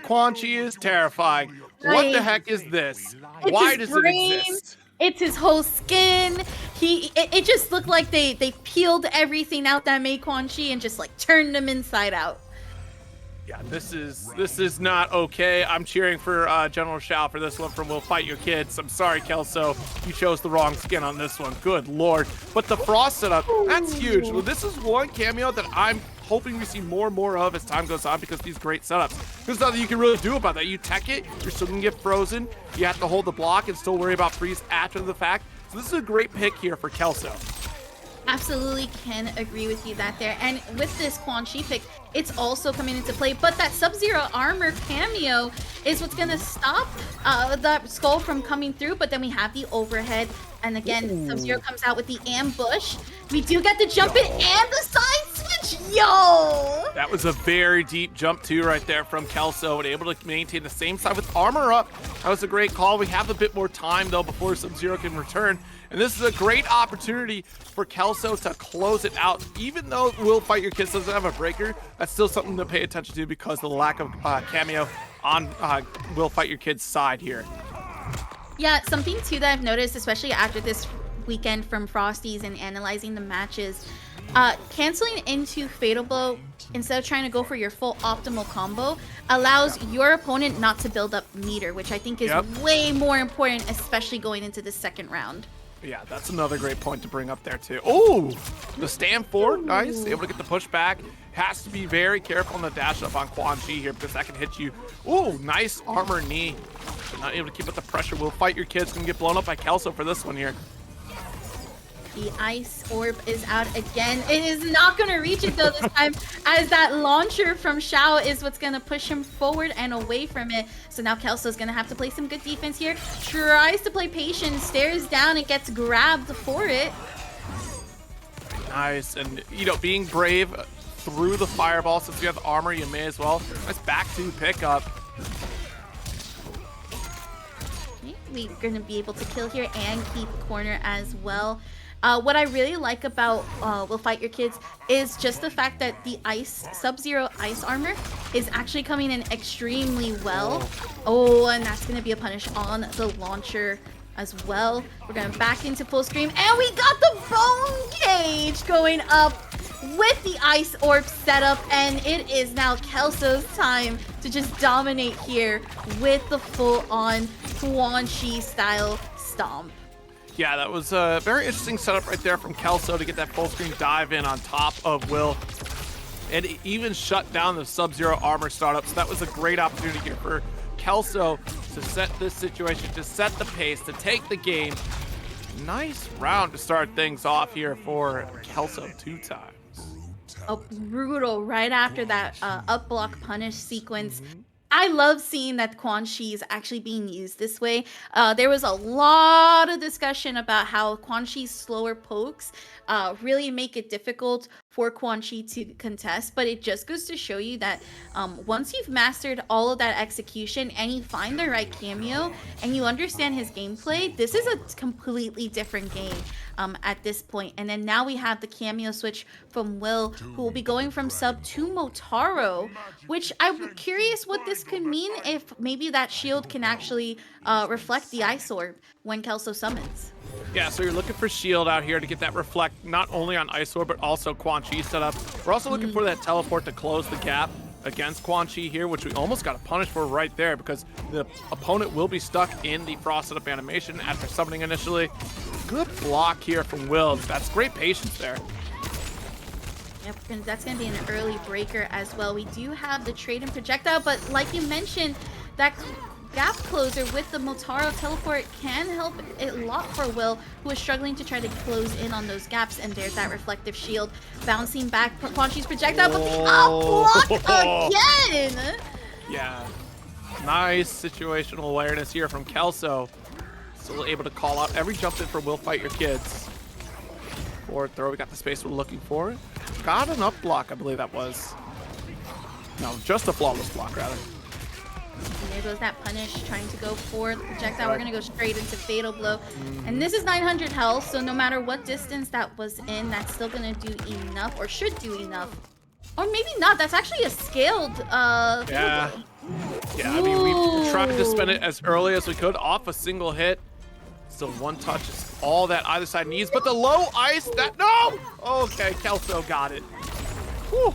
Quan Chi is terrifying. What the heck is this? It's Why his does it brain. exist? It's his whole skin. It just looked like they peeled everything out that made Quan Chi and just like turned him inside out. Yeah, this is not okay. I'm cheering for General Shao for this one from Will Fight Your Kids. I'm sorry, Kelso. You chose the wrong skin on this one. Good lord. But the Frost setup, that's huge. Well, this is one cameo that I'm hoping we see more and more of as time goes on because these great setups. There's nothing you can really do about that. You tech it, you're still gonna get frozen. You have to hold the block and still worry about freeze after the fact. So this is a great pick here for Kelso. Absolutely can agree with you that there. And with this Quan Chi pick, it's also coming into play. But that Sub-Zero armor cameo is what's going to stop that skull from coming through. But then we have the overhead. And again, Sub-Zero comes out with the ambush. We do get the jump in and the side switch. Yo! That was a very deep jump too right there from Kelso and able to maintain the same side with armor up. That was a great call. We have a bit more time though before Sub-Zero can return. And this is a great opportunity for Kelso to close it out. Even though Will Fight Your Kids doesn't have a breaker, that's still something to pay attention to because of the lack of cameo on Will Fight Your Kids' side here. Yeah, something too that I've noticed, especially after this weekend from Frosties and analyzing the matches, canceling into Fatal Blow instead of trying to go for your full optimal combo allows your opponent not to build up meter, which I think is way more important, especially going into the second round. Yeah, that's another great point to bring up there too. Oh, the stand forward, nice. Able to get the push back. Has to be very careful on the dash up on Quan Chi here because that can hit you. Oh, nice armor knee. Not able to keep up the pressure. Will Fight Your Kids. Gonna get blown up by Kelso for this one here. The ice orb is out again. It is not going to reach it though this time, as that launcher from Shao is what's going to push him forward and away from it. So now Kelso's going to have to play some good defense here. Tries to play patient, stares down, and gets grabbed for it. Nice, and you know, being brave through the fireball. Since you have armor, you may as well. Nice back to pickup. We're going to be able to kill here and keep corner as well. What I really like about Will Fight Your Kids is just the fact that the Sub-Zero ice armor is actually coming in extremely well. Oh, and that's going to be a punish on the launcher as well. We're going back into full screen, and we got the bone cage going up with the ice orb setup, and it is now Kelso's time to just dominate here with the full-on Quan Chi style stomp. Yeah, that was a very interesting setup right there from Kelso to get that full screen dive in on top of Will. And it even shut down the Sub-Zero armor startup. So that was a great opportunity here for Kelso to set this situation, to set the pace, to take the game. Nice round to start things off here for Kelso 2 times. Oh, brutal right after that up block punish sequence. I love seeing that Quan Chi is actually being used this way. There was a lot of discussion about how Quan Chi's slower pokes really make it difficult for Quan Chi to contest, but it just goes to show you that once you've mastered all of that execution and you find the right cameo and you understand his gameplay, this is a completely different game at this point. And then now we have the cameo switch from Will, who will be going from sub to Motaro, which I'm curious what this could mean if maybe that shield can actually reflect the ice orb when Kelso summons. Yeah, so you're looking for shield out here to get that reflect not only on ice orb but also Quan Chi setup. We're also looking for that teleport to close the gap against Quan Chi here, which we almost got a punish for right there because the opponent will be stuck in the frost setup animation after summoning initially. Good block here from Will. That's great patience there. Yep, that's going to be an early breaker as well. We do have the trade and projectile, but like you mentioned, that gap closer with the Motaro teleport can help a lot for Will, who is struggling to try to close in on those gaps. And there's that reflective shield bouncing back Quan Chi's projectile, but the up block again! Yeah, nice situational awareness here from Kelso. Still able to call out every jump in for Will Fight Your Kids. Forward throw, we got the space we're looking for. Got an up block, I believe that was. No, just a flawless block, rather. And there goes that punish, trying to go for the projectile. We're going to go straight into Fatal Blow. And this is 900 health, so no matter what distance that was in, that's still going to do enough, or should do enough. Or maybe not. That's actually a scaled Fatal Blow. Yeah, I mean, we tried to spend it as early as we could off a single hit. Still one touch is all that either side needs, but the low ice, that, no! Okay, Kelso got it. Whew.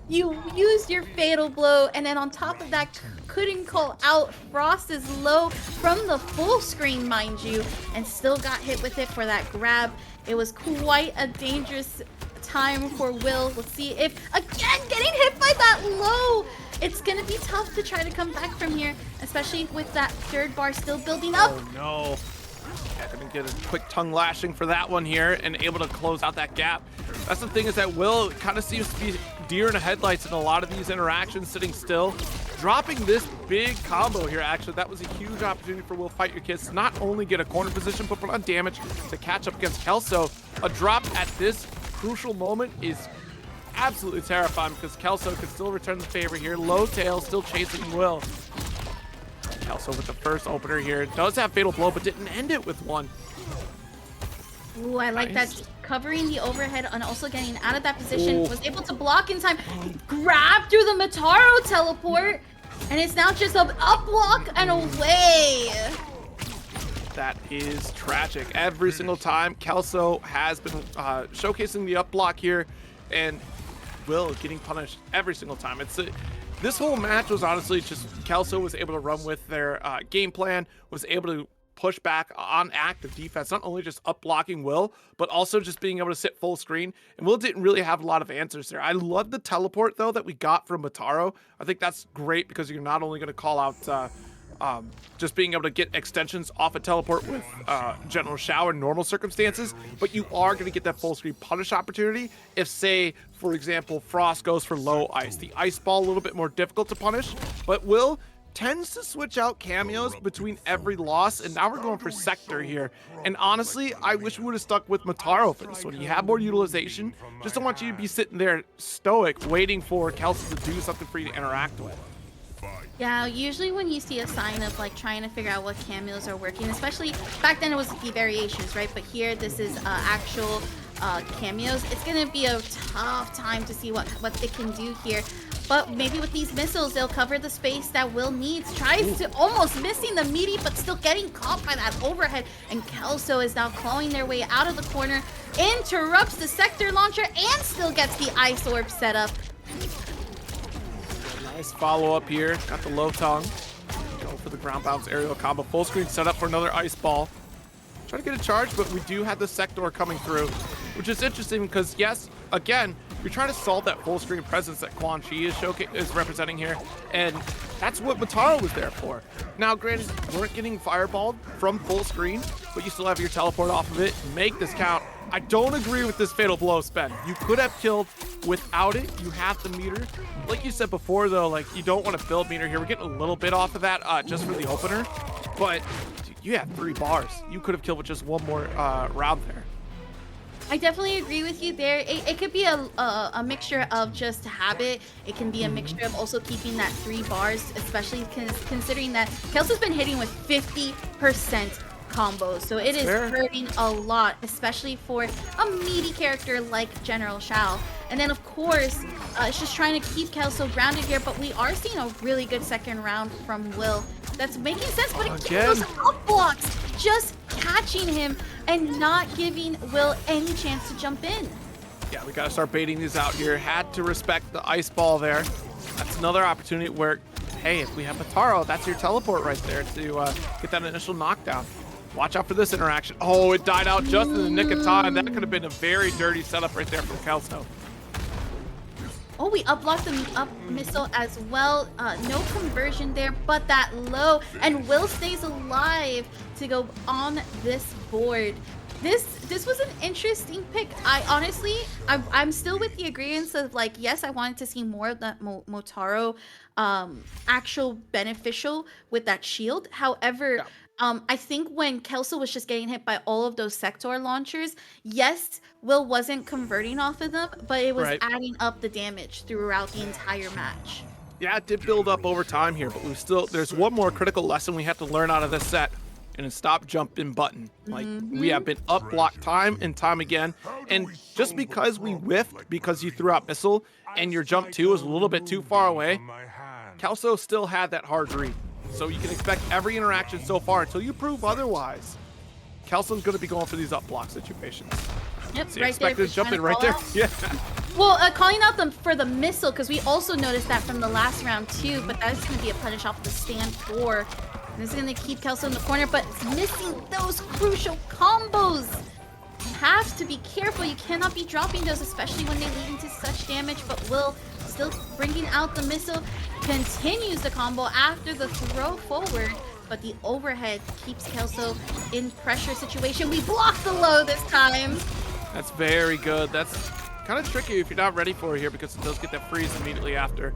You used your fatal blow, and then on top of that, couldn't call out. Frost is low from the full screen, mind you, and still got hit with it for that grab. It was quite a dangerous time for Will. Let's see if, again, getting hit by that low. It's gonna be tough to try to come back from here, especially with that third bar still building up. Oh no. Yeah, gonna get a quick tongue lashing for that one here and able to close out that gap. That's the thing, is that Will kind of seems to be deer in the headlights in a lot of these interactions, sitting still. Dropping this big combo here, actually, that was a huge opportunity for Will Fight Your Kids to not only get a corner position, but put on damage to catch up against Kelso. A drop at this crucial moment is absolutely terrifying because Kelso could still return the favor here. Low tail still chasing Will. Kelso with the first opener here. Does have fatal blow, but didn't end it with one. Ooh, I like that. Covering the overhead and also getting out of that position. Ooh. Was able to block in time. Grab through the Mataro teleport. And it's now just up block and away. That is tragic. Every single time, Kelso has been showcasing the up block here, and Will getting punished every single time. This whole match was honestly just Kelso was able to run with their game plan, was able to push back on active defense, not only just up blocking Will, but also just being able to sit full screen. And Will didn't really have a lot of answers there. I love the teleport though that we got from Mataro. I think that's great because you're not only going to call out just being able to get extensions off a teleport with General Shao in normal circumstances, but you are going to get that full screen punish opportunity if, say, for example, Frost goes for low ice. The ice ball a little bit more difficult to punish, but Will tends to switch out cameos between every loss, and now we're going for Sector here. And honestly, I wish we would have stuck with Mataro for this one. You have more utilization. Just don't want you to be sitting there stoic waiting for Kelso to do something for you to interact with. Yeah, usually when you see a sign of like trying to figure out what cameos are working, especially back then it was the variations, right? But here this is actual cameos. It's gonna be a tough time to see what they can do here. But maybe with these missiles, they'll cover the space that Will needs. Tries to almost missing the meaty, but still getting caught by that overhead. And Kelso is now clawing their way out of the corner, interrupts the sector launcher, and still gets the ice orb set up. Nice follow up here. Got the low tongue. Go for the ground bounce aerial combo. Full screen set up for another ice ball. Try to get a charge, but we do have the sector coming through, which is interesting because, yes, again, you're trying to solve that full screen presence that Quan Chi is representing here, and that's what Mataro was there for. Now, granted, you weren't getting fireballed from full screen, but you still have your teleport off of it. Make this count. I don't agree with this fatal blow spend. You could have killed without it. You have the meter. Like you said before, though, like you don't want to build meter here. We're getting a little bit off of that just for the opener, but dude, you have 3 bars. You could have killed with just one more round there. I definitely agree with you there. It could be a mixture of just habit. It can be a mixture of also keeping that 3 bars, especially considering that Kelso's been hitting with 50% combos. So it is hurting a lot, especially for a meaty character like General Shao. And then, of course, it's just trying to keep Kelso grounded here, but we are seeing a really good second round from Will. That's making sense, but again, those up blocks, just catching him and not giving Will any chance to jump in. Yeah, we got to start baiting these out here. Had to respect the ice ball there. That's another opportunity where, hey, if we have Mataro, that's your teleport right there to get that initial knockdown. Watch out for this interaction. Oh, it died out just in the nick of time. That could have been a very dirty setup right there from Kelso. Oh, we up-blocked the up missile as well. No conversion there, but that low. And Will stays alive to go on this board. This was an interesting pick. I'm still with the agreements of like, yes, I wanted to see more of that Motaro actual beneficial with that shield. However, yeah. I think when Kelso was just getting hit by all of those sector launchers, yes, Will wasn't converting off of them, but it was adding up the damage throughout the entire match. Yeah, it did build up over time here, but there's one more critical lesson we have to learn out of this set, and it's stop jumping button. Like, we have been up blocked time and time again, and just because we whiffed because you threw out missile and your jump 2 was a little bit too far away, Kelso still had that hard read. So you can expect every interaction so far until you prove otherwise. Kelso's going to be going for these up block situations. Yep, So right there. expected to jump in right there. Yeah. Well, calling out them for the missile, because we also noticed that from the last round too, but that's going to be a punish off the stand 4. And this is going to keep Kelso in the corner, but it's missing those crucial combos. You have to be careful. You cannot be dropping those, especially when they lead into such damage. But Will still bringing out the missile, continues the combo after the throw forward. But the overhead keeps Kelso in pressure situation. We block the low this time. That's very good. That's kind of tricky if you're not ready for it here because it does get that freeze immediately after.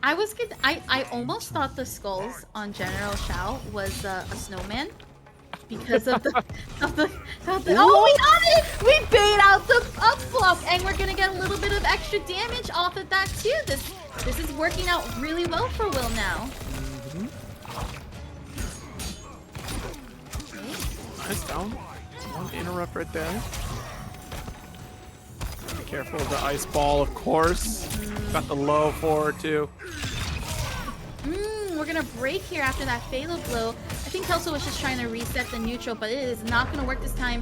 I almost thought the skulls on General Shao was a snowman because of the oh, we got it! We bait out the up block and we're gonna get a little bit of extra damage off of that too. This is working out really well for Will now. Nice down. One interrupt right there. Be careful of the ice ball, of course. Got the low forward too. We're gonna break here after that Phalo blow. I think Kelso was just trying to reset the neutral, but it is not gonna work this time.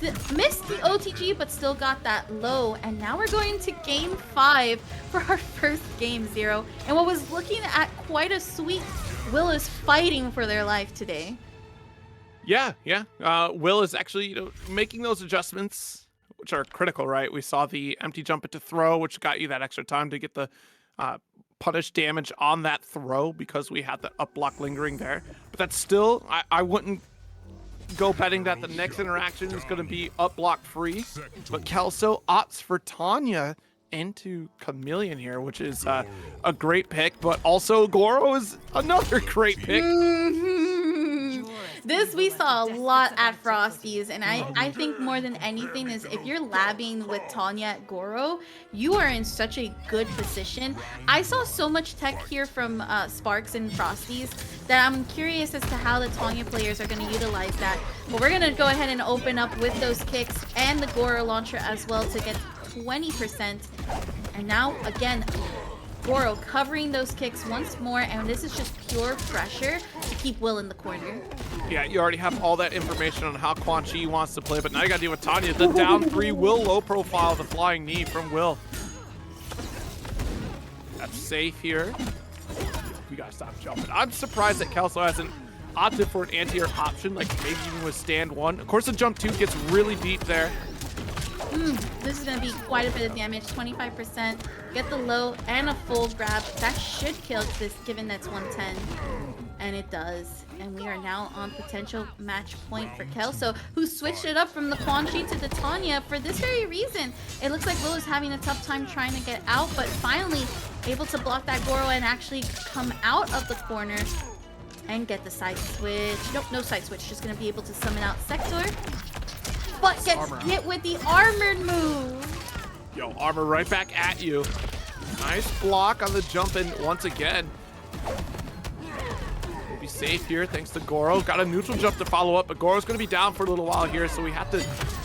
Missed the OTG, but still got that low. And now we're going to game 5 for our first game 0. And what was looking at quite a sweep, Will is fighting for their life today. Yeah. Will is actually, making those adjustments, which are critical, right? We saw the empty jump into throw, which got you that extra time to get the punish damage on that throw because we had the up block lingering there. But that's still, I wouldn't go betting that the next interaction is going to be up block free. But Kelso opts for Tanya into Chameleon here, which is a great pick. But also Goro is another great pick. This we saw a lot at Frosty's, and I think more than anything is if you're labbing with Tanya at Goro, you are in such a good position. I saw so much tech here from Sparks and Frosty's that I'm curious as to how the Tanya players are going to utilize that. But we're going to go ahead and open up with those kicks and the Goro launcher as well to get 20%. And now, again, Goro covering those kicks once more, and this is just pure pressure to keep Will in the corner. Yeah, you already have all that information on how Quan Chi wants to play, but now you gotta deal with Tanya. The down 3 Will low profile, the flying knee from Will. That's safe here. We gotta stop jumping. I'm surprised that Kelso hasn't opted for an anti-air option, like maybe even with stand 1. Of course, the jump 2 gets really deep there. This is going to be quite a bit of damage, 25%. Get the low and a full grab. That should kill this, given that's 110. And it does. And we are now on potential match point for Kelso, who switched it up from the Quan Chi to the Tanya for this very reason. It looks like Will is having a tough time trying to get out, but finally able to block that Goro and actually come out of the corner and get the side switch. Nope, no side switch. Just going to be able to summon out Sector. But gets hit with the armored move. Yo, armor right back at you. Nice block on the jump in once again. We'll be safe here thanks to Goro. Got a neutral jump to follow up, but Goro's going to be down for a little while here, so we have to